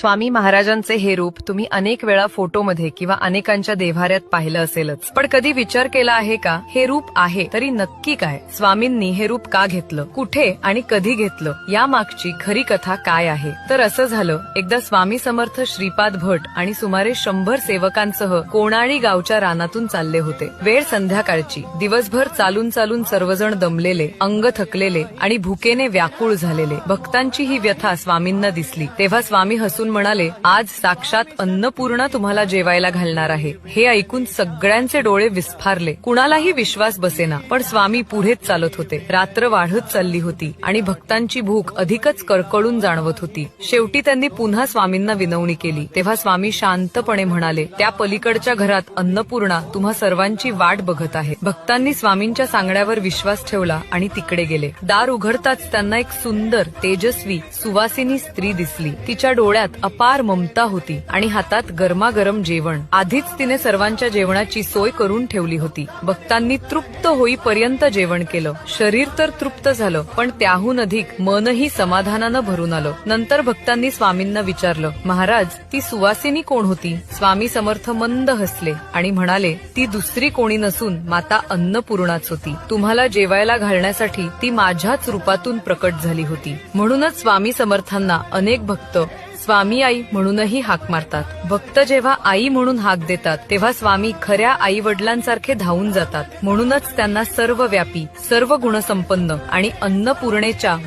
स्वामी महाराजांचे हे रूप तुम्ही अनेक वेळा फोटोमध्ये किंवा अनेकांच्या देव्हाऱ्यात पाहिलं असेलच, पण कधी विचार केला आहे का हे रूप आहे तरी नक्की काय? स्वामींनी हे रूप का घेतलं, कुठे आणि कधी घेतलं, या मागची खरी कथा काय आहे? तर असं झालं, एकदा स्वामी समर्थ श्रीपाद भट आणि सुमारे 100 सेवकांसह कोणाळी गावच्या रानातून चालले होते. वेळ संध्याकाळची. दिवसभर चालून चालून सर्वजण दमलेले, अंग थकलेले आणि भुकेने व्याकुळ झालेले. भक्तांची ही व्यथा स्वामींना दिसली. तेव्हा स्वामी हसून म्हणाले, आज साक्षात अन्नपूर्णा तुम्हाला जेवायला घालणार आहे. हे ऐकून सगळ्यांचे डोळे विस्फारले. कुणालाही विश्वास बसेना, पण स्वामी पुढेच चालत होते. रात्र वाढत चालली होती आणि भक्तांची भूक अधिकच कळकळून जाणवत होती. शेवटी त्यांनी पुन्हा स्वामींना विनवणी केली. तेव्हा स्वामी शांतपणे म्हणाले, त्या पलीकडच्या घरात अन्नपूर्णा तुम्हा सर्वांची वाट बघत आहे. भक्तांनी स्वामींच्या सांगण्यावर विश्वास ठेवला आणि तिकडे गेले. दार उघडताच त्यांना एक सुंदर, तेजस्वी, सुवासिनी स्त्री दिसली. तिच्या डोळ्यात अपार ममता होती आणि हातात गरमागरम जेवण. आधीच तिने सर्वांच्या जेवणाची सोय करून ठेवली होती. भक्तांनी तृप्त होईपर्यंत जेवण केलं. शरीर तर तृप्त झालं, पण त्याहून अधिक मनही समाधानानं भरून आलं. नंतर भक्तांनी स्वामींना विचारलं, महाराज, ती सुवासिनी कोण होती? स्वामी समर्थ मंद हसले आणि म्हणाले, ती दुसरी कोणी नसून माता अन्नपूर्णाच होती. तुम्हाला जेवायला घालण्यासाठी ती माझ्याच रूपातून प्रकट झाली होती. म्हणूनच स्वामी समर्थांना अनेक भक्त स्वामी आई म्हणूनही हाक मारतात. भक्त जेव्हा आई म्हणून हाक देतात तेव्हा स्वामी खऱ्या आई वडिलांसारखे धावून जातात. म्हणूनच त्यांना सर्वव्यापी, सर्व गुणसंपन्न आणि अन्नपूर्णेच्या